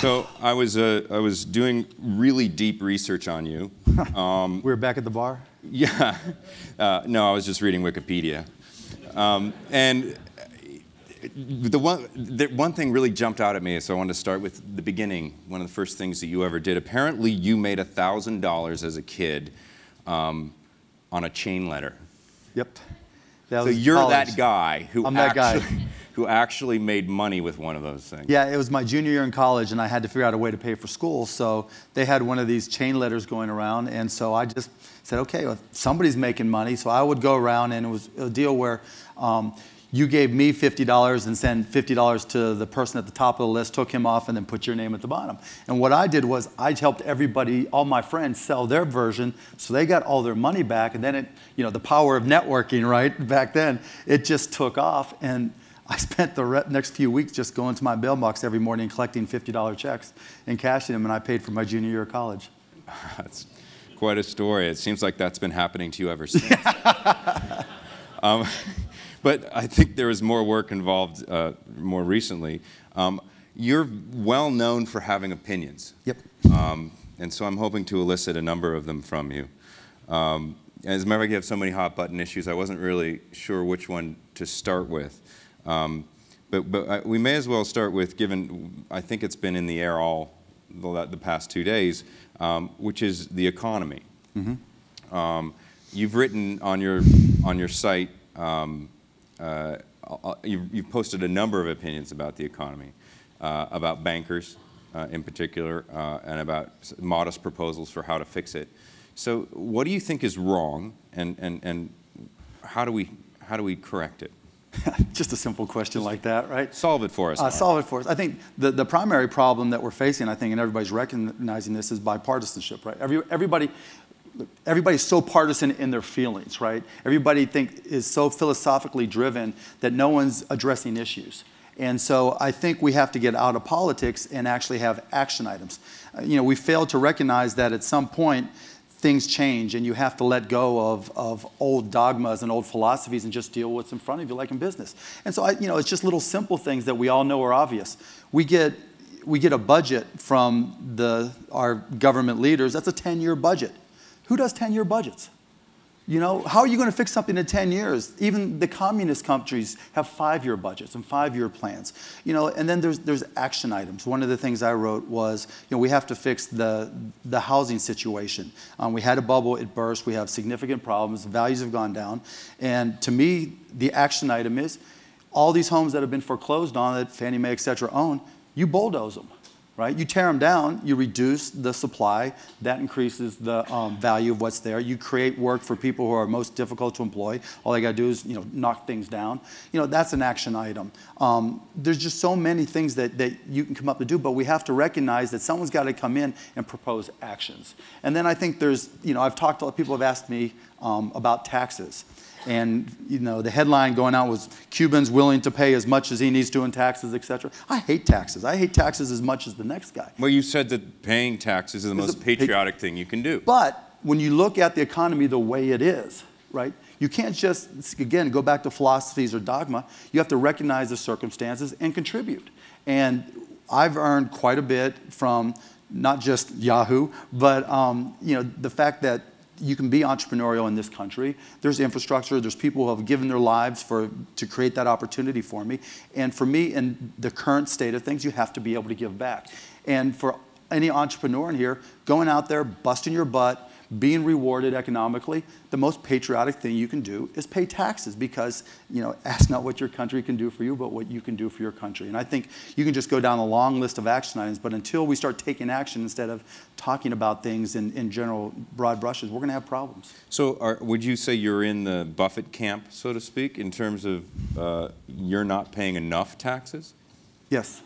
So I was doing really deep research on you. We were back at the bar? Yeah. No, I was just reading Wikipedia. And the one thing really jumped out at me, so I wanted to start with the beginning, one of the first things that you ever did. Apparently, you made $1,000 as a kid on a chain letter. Yep. So you're college. that guy who I'm that guy. who actually made money with one of those things. Yeah, it was my junior year in college, and I had to figure out a way to pay for school. So they had one of these chain letters going around, and so I just said, okay, well, somebody's making money. So I would go around, and it was a deal where you gave me $50 and send $50 to the person at the top of the list, took him off, and then put your name at the bottom. And what I did was I helped everybody, all my friends, sell their version, so they got all their money back. And then it, the power of networking, right? Back then, it just took off. And I spent the next few weeks just going to my mailbox every morning and collecting $50 checks and cashing them, and I paid for my junior year of college. That's quite a story. It seems like that's been happening to you ever since. But I think there was more work involved more recently. You're well known for having opinions. Yep. And so I'm hoping to elicit a number of them from you. As a matter of fact, you have so many hot button issues, I wasn't really sure which one to start with. But we may as well start with, given I think it's been in the air all the past 2 days, which is the economy. Mm-hmm. You've written on your site, you've posted a number of opinions about the economy, about bankers in particular, and about modest proposals for how to fix it. So what do you think is wrong, and how do we correct it? Just a simple question like that, right? Solve it for us. Solve it for us. I think the primary problem that we're facing, I think, and everybody's recognizing this, is bipartisanship, right? Everybody's so partisan in their feelings, right? Everybody is so philosophically driven that no one's addressing issues. And so I think we have to get out of politics and actually have action items. We failed to recognize that at some point things change, and you have to let go of old dogmas and old philosophies and just deal with what's in front of you, like in business. And so it's just little simple things that we all know are obvious. We get a budget from our government leaders. That's a 10-year budget. Who does 10-year budgets? How are you going to fix something in 10 years? Even the communist countries have 5-year budgets and 5-year plans. And then there's action items. One of the things I wrote was, we have to fix the housing situation. We had a bubble, it burst, we have significant problems, the values have gone down. And to me, the action item is, all these homes that have been foreclosed on, that Fannie Mae, et cetera, own, you bulldoze them. Right? You tear them down, you reduce the supply, that increases the value of what's there. You create work for people who are most difficult to employ. All they got to do is knock things down. That's an action item. There's just so many things that you can come up to do, but we have to recognize that someone's got to come in and propose actions. And then I think there's, I've talked to people have asked me about taxes. And the headline going out was, Cuban's willing to pay as much as he needs to in taxes, et cetera. I hate taxes. I hate taxes as much as the next guy. Well, you said that paying taxes is the most patriotic thing you can do. But when you look at the economy the way it is, right, you can't just, again, go back to philosophies or dogma. You have to recognize the circumstances and contribute. And I've earned quite a bit from not just Yahoo, but the fact that you can be entrepreneurial in this country. There's infrastructure. There's people who have given their lives to create that opportunity for me. And for me, in the current state of things, you have to be able to give back. And for any entrepreneur in here, going out there, busting your butt, being rewarded economically, the most patriotic thing you can do is pay taxes, because ask not what your country can do for you, but what you can do for your country. And I think you can just go down a long list of action items, but until we start taking action instead of talking about things in general broad brushes, we're going to have problems. So would you say you're in the Buffett camp, so to speak, in terms of you're not paying enough taxes? Yes.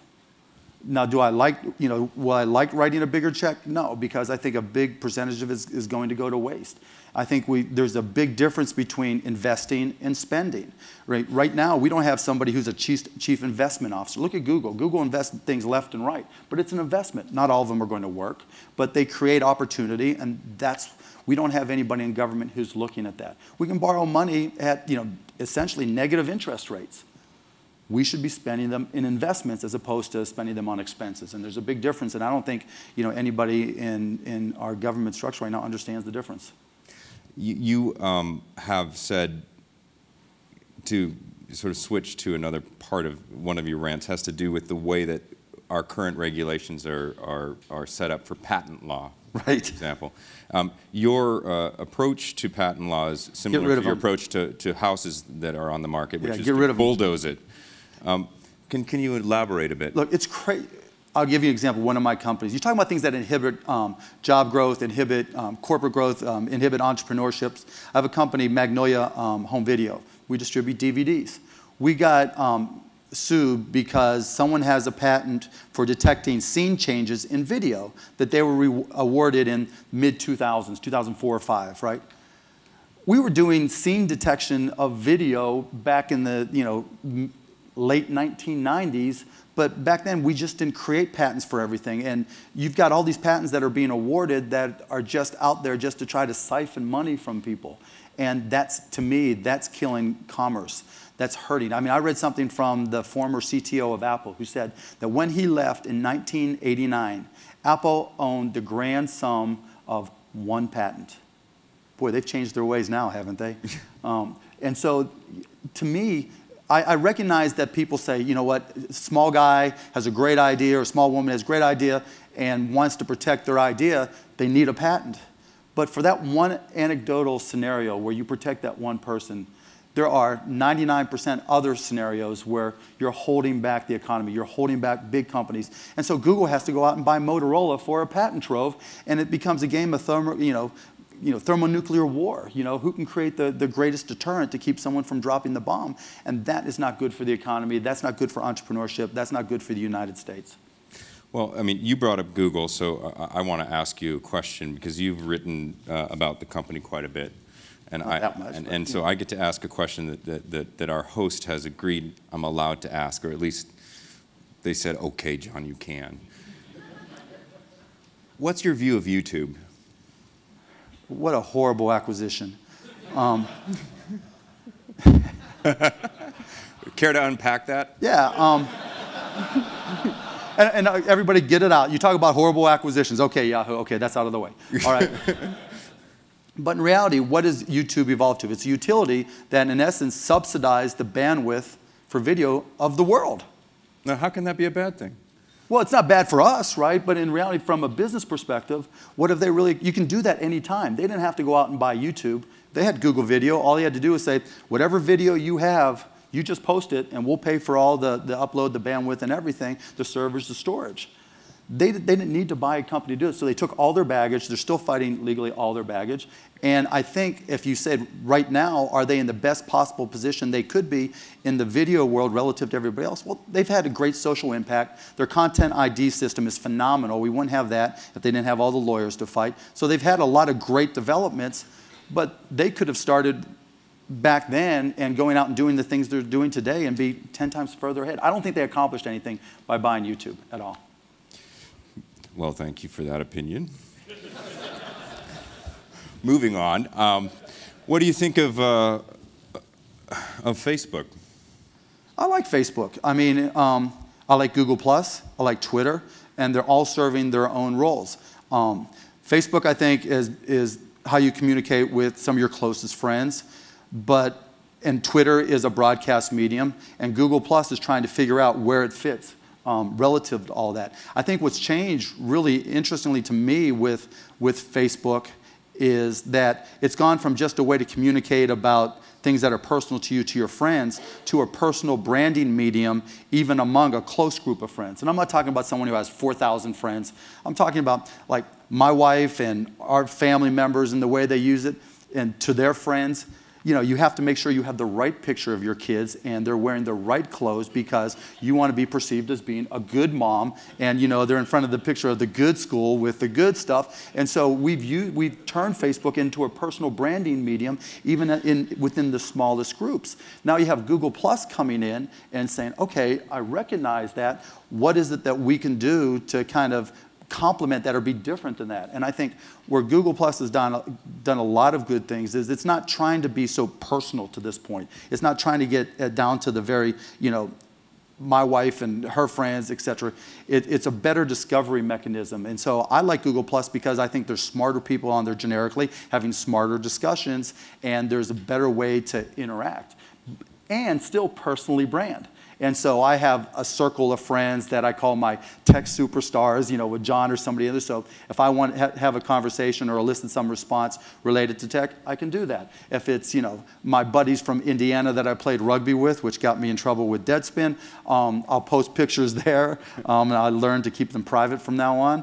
Now, do I like, will I like writing a bigger check? No, because I think a big percentage of it is going to go to waste. I think there's a big difference between investing and spending. Right now, we don't have somebody who's a chief investment officer. Look at Google. Google invests things left and right, but it's an investment. Not all of them are going to work, but they create opportunity, and we don't have anybody in government who's looking at that. We can borrow money at, essentially negative interest rates. we should be spending them in investments as opposed to spending them on expenses. And there's a big difference, and I don't think anybody in our government structure right now understands the difference. You have said, to sort of switch to another part of one of your rants, has to do with the way that our current regulations are set up for patent law, right? For example. Your approach to patent law is similar to your approach to houses that are on the market, which is to bulldoze it. Can you elaborate a bit? Look, it's crazy. I'll give you an example. One of my companies. You're talking about things that inhibit job growth, inhibit corporate growth, inhibit entrepreneurships. I have a company, Magnolia Home Video. We distribute DVDs. We got sued because someone has a patent for detecting scene changes in video that they were awarded in mid-2000s, 2004 or 5, right? We were doing scene detection of video back in the late 1990s, but back then we just didn't create patents for everything. And you've got all these patents that are being awarded that are just out there just to try to siphon money from people. And that's, to me, that's killing commerce. That's hurting. I mean, I read something from the former CTO of Apple who said that when he left in 1989, Apple owned the grand sum of 1 patent. Boy, they've changed their ways now, haven't they? And so, to me, I recognize that people say, you know what, a small guy has a great idea or a small woman has a great idea and wants to protect their idea, they need a patent. But for that one anecdotal scenario where you protect that one person, there are 99% other scenarios where you're holding back the economy, you're holding back big companies. And so Google has to go out and buy Motorola for a patent trove, and it becomes a game of thermonuclear war. Who can create the greatest deterrent to keep someone from dropping the bomb? And that is not good for the economy. That's not good for entrepreneurship. That's not good for the United States. Well, I mean, you brought up Google, so I want to ask you a question because you've written about the company quite a bit. And so I get to ask a question that our host has agreed I'm allowed to ask, or at least they said, okay, John, you can. What's your view of YouTube? What a horrible acquisition. Care to unpack that? Yeah. And everybody get it out. You talk about horrible acquisitions. Okay, Yahoo. Okay, that's out of the way. All right. But in reality, what does YouTube evolve to? It's a utility that, in essence, subsidizes the bandwidth for video of the world. Now, how can that be a bad thing? Well, it's not bad for us, right? But in reality, from a business perspective, what if they really, you can do that anytime. They didn't have to go out and buy YouTube. They had Google Video. All they had to do was say, whatever video you have, you just post it, and we'll pay for all the upload, the bandwidth, and everything, the servers, the storage. They didn't need to buy a company to do it, so they took all their baggage. They're still fighting legally all their baggage. And I think if you said right now, are they in the best possible position they could be in the video world relative to everybody else? Well, they've had a great social impact. Their content ID system is phenomenal. We wouldn't have that if they didn't have all the lawyers to fight. So they've had a lot of great developments, but they could have started back then and going out and doing the things they're doing today and be 10 times further ahead. I don't think they accomplished anything by buying YouTube at all. Well, thank you for that opinion. Moving on, what do you think of Facebook? I like Facebook. I mean, I like Google+, I like Twitter, and they're all serving their own roles. Facebook, I think, is how you communicate with some of your closest friends, and Twitter is a broadcast medium, and Google+ is trying to figure out where it fits relative to all that. I think what's changed really interestingly to me with Facebook is that it's gone from just a way to communicate about things that are personal to you, to your friends, to a personal branding medium, even among a close group of friends. And I'm not talking about someone who has 4,000 friends. I'm talking about like my wife and our family members and the way they use it, and to their friends. You have to make sure you have the right picture of your kids and they're wearing the right clothes because you want to be perceived as being a good mom, and they're in front of the picture of the good school with the good stuff. And so we've turned Facebook into a personal branding medium even within the smallest groups. Now you have Google+ coming in and saying, okay, I recognize that. What is it that we can do to kind of complement that or be different than that? And I think where Google+ has done a lot of good things is it's not trying to be so personal to this point. It's not trying to get down to the very, my wife and her friends, et cetera. It's a better discovery mechanism. And so I like Google Plus because I think there's smarter people on there generically, having smarter discussions, and there's a better way to interact and still personally brand. And so I have a circle of friends that I call my tech superstars, you know, with John or somebody else. So if I want to have a conversation or elicit some response related to tech, I can do that. If it's, you know, my buddies from Indiana that I played rugby with, which got me in trouble with Deadspin, I'll post pictures there, and I learned to keep them private from now on.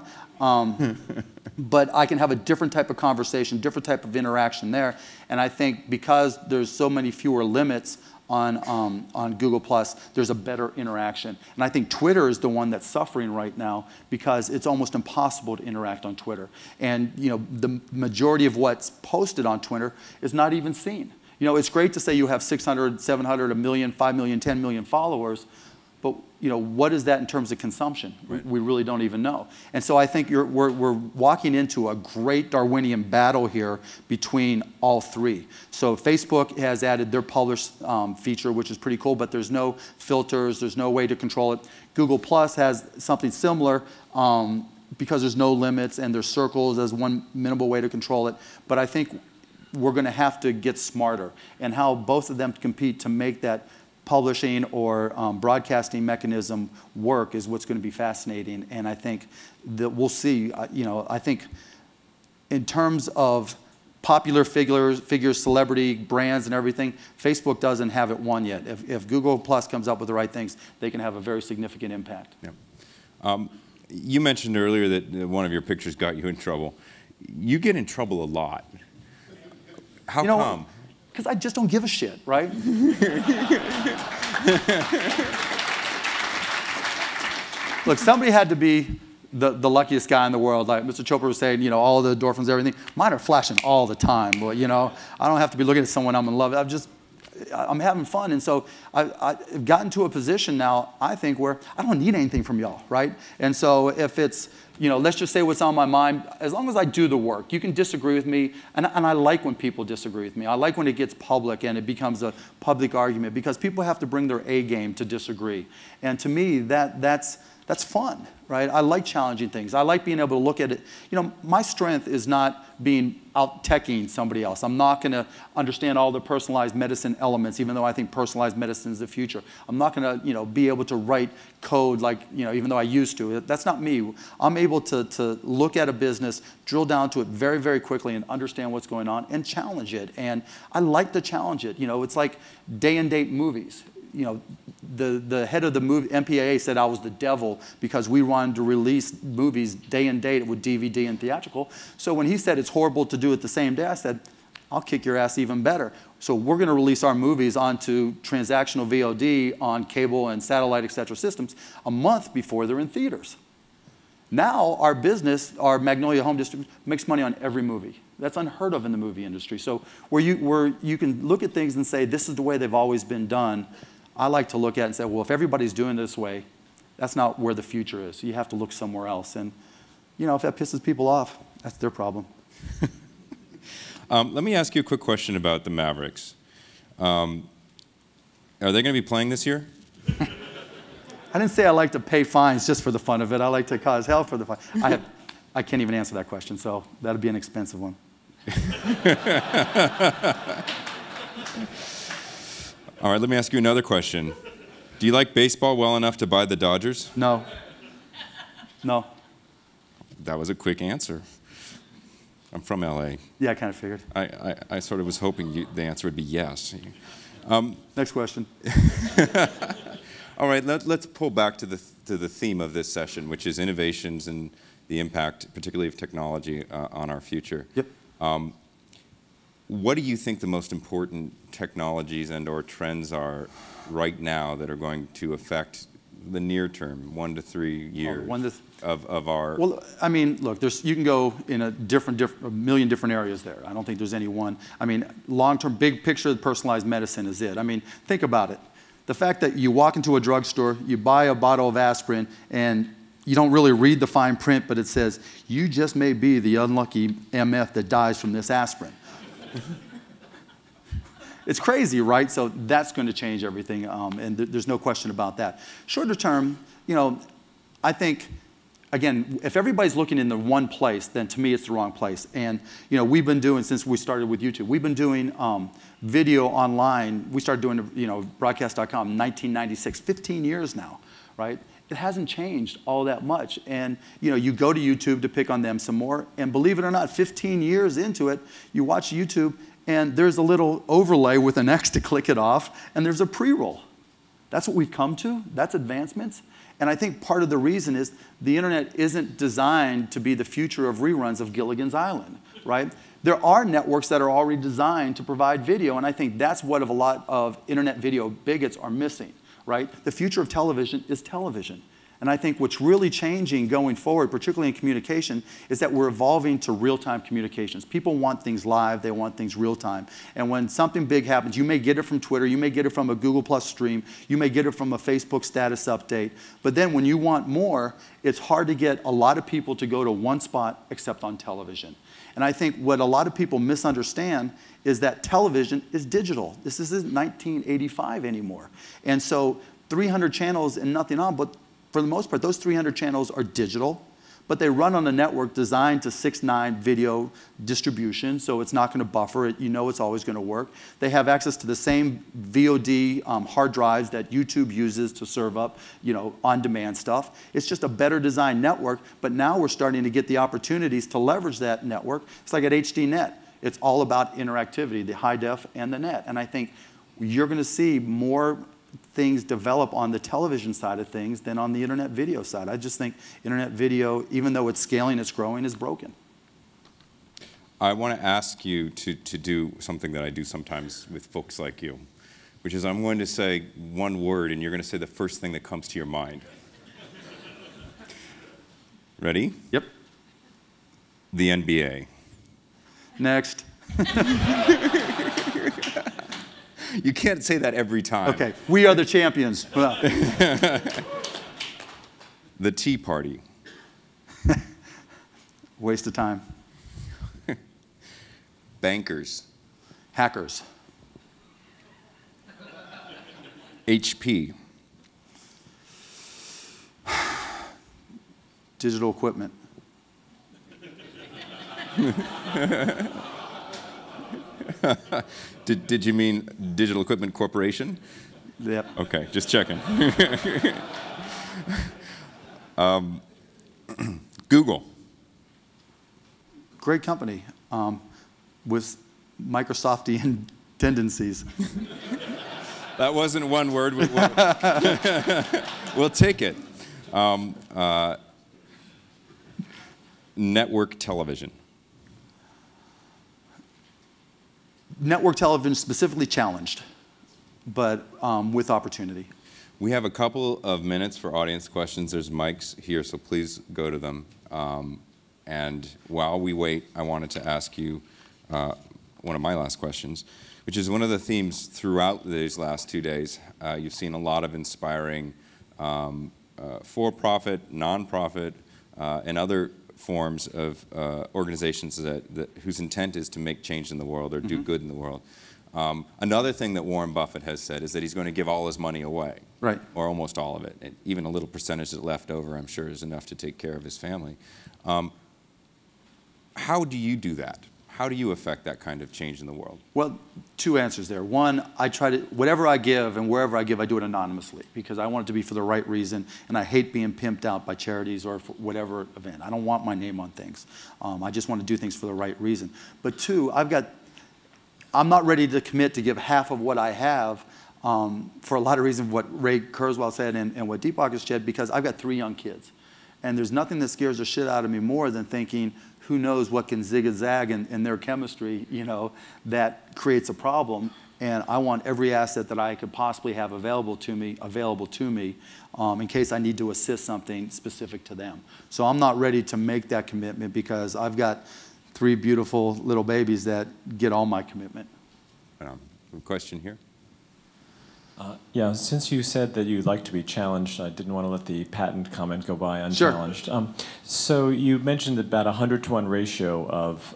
But I can have a different type of conversation, different type of interaction there. And I think because there's so many fewer limits on Google+, there's a better interaction. And I think Twitter is the one that's suffering right now because it's almost impossible to interact on Twitter. And you know, the majority of what's posted on Twitter is not even seen. You know, it's great to say you have 600, 700, 1 million, 5 million, 10 million followers, but you know, what is that in terms of consumption? Right. We really don't even know. And so I think we're walking into a great Darwinian battle here between all three. So Facebook has added their publish feature, which is pretty cool, but there's no filters, there's no way to control it. Google Plus has something similar because there's no limits and there's circles as one minimal way to control it. But I think we're going to have to get smarter, and how both of them compete to make that publishing or broadcasting mechanism work is what's going to be fascinating. And I think that we'll see, you know, I think in terms of popular figures, celebrity, brands and everything, Facebook doesn't have it won yet. If Google Plus comes up with the right things, they can have a very significant impact. Yeah. You mentioned earlier that one of your pictures got you in trouble. You get in trouble a lot. How come? Because I just don't give a shit, right? Look, somebody had to be the luckiest guy in the world. Like Mr. Chopra was saying, you know, all the endorphins, everything. Mine are flashing all the time. But, you know, I don't have to be looking at someone I'm in love with. I'm having fun. And so I've gotten to a position now, I think, where I don't need anything from y'all, right? And so if it's, you know, let's just say what's on my mind, as long as I do the work, you can disagree with me. And I like when people disagree with me. I like when it gets public and it becomes a public argument, because people have to bring their A game to disagree. And to me, that's fun, right? I like challenging things. I like being able to look at it. You know, my strength is not being out teching somebody else. I'm not going to understand all the personalized medicine elements, even though I think personalized medicine is the future. I'm not going to, you know, be able to write code like, you know, even though I used to. That's not me. I'm able to look at a business, drill down to it very, very quickly and understand what's going on and challenge it. And I like to challenge it. You know, it's like day and date movies. You know, the head of the movie, MPAA, said I was the devil because we wanted to release movies day and date with DVD and theatrical. So when he said it's horrible to do it the same day, I said, I'll kick your ass even better. So we're going to release our movies onto transactional VOD on cable and satellite, et cetera, systems a month before they're in theaters. Now our business, our Magnolia Home District, makes money on every movie. That's unheard of in the movie industry. So where you can look at things and say, this is the way they've always been done, I like to look at it and say, well, if everybody's doing it this way, that's not where the future is. You have to look somewhere else. And, you know, if that pisses people off, that's their problem. Let me ask you a quick question about the Mavericks. Are they going to be playing this year? I didn't say I like to pay fines just for the fun of it. I like to cause hell for the fun. I can't even answer that question, so that'll be an expensive one. All right, let me ask you another question. Do you like baseball well enough to buy the Dodgers? No. No. That was a quick answer. I'm from LA. Yeah, I kind of figured. I sort of was hoping the answer would be yes. Next question. All right, let's pull back to the theme of this session, which is innovations and the impact, particularly of technology, on our future. Yep. What do you think the most important technologies and/or trends are right now that are going to affect the near term, 1 to 3 years of our? Well, I mean, look, you can go in a million different areas there. I don't think there's any one. I mean, long-term, big picture, personalized medicine is it. I mean, think about it. The fact that you walk into a drugstore, you buy a bottle of aspirin, and you don't really read the fine print, but it says, you just may be the unlucky MF that dies from this aspirin. It's crazy, right? So that's going to change everything, and there's no question about that. Shorter term, I think, again, if everybody's looking in the one place, then to me it's the wrong place. And we've been doing, since we started with YouTube, we've been doing video online. We started doing broadcast.com in 1996, 15 years now, right? It hasn't changed all that much. And you go to YouTube to pick on them some more, and believe it or not, 15 years into it, you watch YouTube, and there's a little overlay with an X to click it off, and there's a pre-roll. That's what we've come to. That's advancements. And I think part of the reason is the internet isn't designed to be the future of reruns of Gilligan's Island, right? There are networks that are already designed to provide video, and I think that's what a lot of internet video bigots are missing, right? The future of television is television. And I think what's really changing going forward, particularly in communication, is that we're evolving to real-time communications. People want things live, they want things real-time. And when something big happens, you may get it from Twitter, you may get it from a Google Plus stream, you may get it from a Facebook status update. But then when you want more, it's hard to get a lot of people to go to one spot except on television. And I think what a lot of people misunderstand is that television is digital. This isn't 1985 anymore. And so 300 channels and nothing on, but for the most part, those 300 channels are digital, but they run on a network designed to 6:9 video distribution, so it's not going to buffer it. It's always going to work. They have access to the same VOD hard drives that YouTube uses to serve up, on-demand stuff. It's just a better designed network, but now we're starting to get the opportunities to leverage that network. It's like at HDNet. It's all about interactivity, the high def and the net. And I think you're going to see more things develop on the television side of things than on the internet video side. I just think internet video, even though it's scaling, it's growing, is broken. I want to ask you to do something that I do sometimes with folks like you, which is I'm going to say one word, and you're going to say the first thing that comes to your mind. Ready? Yep. The NBA. Next. You can't say that every time. Okay, we are the champions. The Tea Party. Waste of time. Bankers. Hackers. HP. Digital equipment. Did you mean Digital Equipment Corporation? Yep. Okay, just checking. Google. Great company with Microsoftian tendencies. That wasn't one word. We'll take it. Network television. Network television specifically challenged, but with opportunity. We have a couple of minutes for audience questions. There's mics here, so please go to them. And while we wait, I wanted to ask you one of my last questions, which is one of the themes throughout these last 2 days. You've seen a lot of inspiring for-profit, non-profit, and other forms of organizations whose intent is to make change in the world or do good in the world. Another thing that Warren Buffett has said is that he's going to give all his money away, right, or almost all of it. And even a little percentage that's left over, I'm sure, is enough to take care of his family. How do you do that? How do you affect that kind of change in the world? Well, two answers there. One, I try to, whatever I give and wherever I give, I do it anonymously because I want it to be for the right reason, and I hate being pimped out by charities or for whatever event. I don't want my name on things. I just want to do things for the right reason. But two, I'm not ready to commit to give half of what I have for a lot of reasons, what Ray Kurzweil said and what Deepak has said, because I've got 3 young kids. And there's nothing that scares the shit out of me more than thinking, who knows what can zig and zag in their chemistry, that creates a problem. And I want every asset that I could possibly have available to me in case I need to assist something specific to them. So I'm not ready to make that commitment because I've got 3 beautiful little babies that get all my commitment. Question here. Yeah, since you said that you'd like to be challenged, I didn't want to let the patent comment go by unchallenged. Sure. So you mentioned about a 100-to-1 ratio of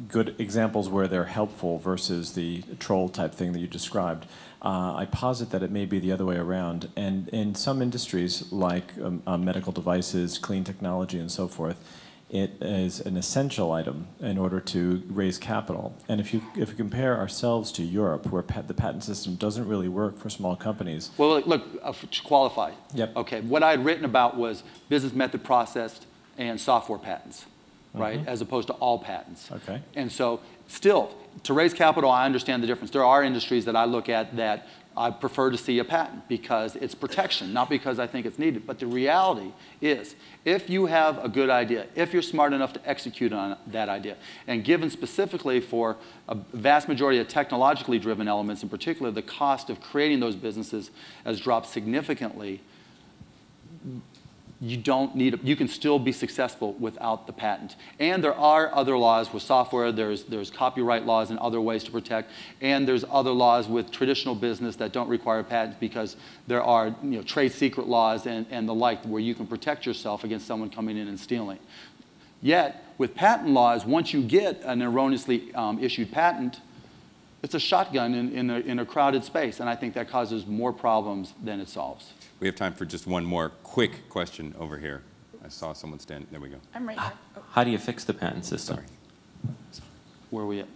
good examples where they're helpful versus the troll type thing that you described. I posit that it may be the other way around. And in some industries, like medical devices, clean technology, and so forth, it is an essential item in order to raise capital. And if you compare ourselves to Europe, where the patent system doesn't really work for small companies. Well, look, to qualify. Yep. Okay, what I had written about was business method process and software patents, right, as opposed to all patents. Okay. And so still, to raise capital, I understand the difference. There are industries that I look at that I prefer to see a patent because it's protection, not because I think it's needed. But the reality is, if you have a good idea, if you're smart enough to execute on that idea, and given specifically for a vast majority of technologically driven elements, in particular, the cost of creating those businesses has dropped significantly. You don't need you can still be successful without the patent. And there are other laws with software. There's copyright laws and other ways to protect. And there's other laws with traditional business that don't require patents because there are trade secret laws and the like where you can protect yourself against someone coming in and stealing. Yet, with patent laws, once you get an erroneously issued patent, it's a shotgun in a crowded space. And I think that causes more problems than it solves. We have time for just one more quick question over here. I saw someone stand. There we go. I'm right here. Oh. How do you fix the patent system? Sorry. Where are we at?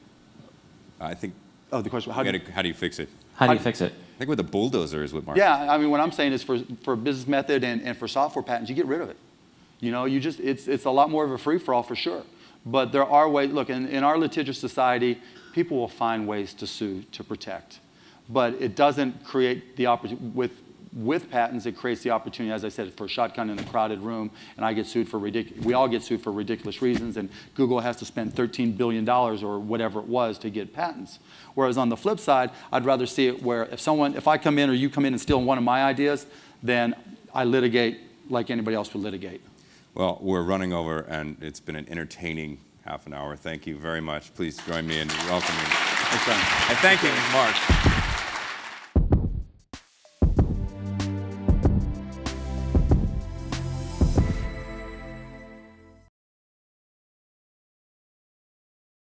I think. Oh, the question. How do you fix it? How do you fix it? I think with a bulldozer is what Mark. Yeah, I mean, what I'm saying is for business method and for software patents, you get rid of it. It's a lot more of a free-for-all for sure. But there are ways. Look, in our litigious society, people will find ways to sue to protect, but it doesn't create the opportunity with patents. It creates the opportunity, as I said, for a shotgun in a crowded room, and I get sued for we all get sued for ridiculous reasons, and Google has to spend $13 billion or whatever it was to get patents. Whereas on the flip side, I'd rather see it where if I come in or you come in and steal one of my ideas, then I litigate like anybody else would litigate. Well, we're running over, and it's been an entertaining half an hour. Thank you very much. Please join me in welcoming. Thanks, And thank you, Mark.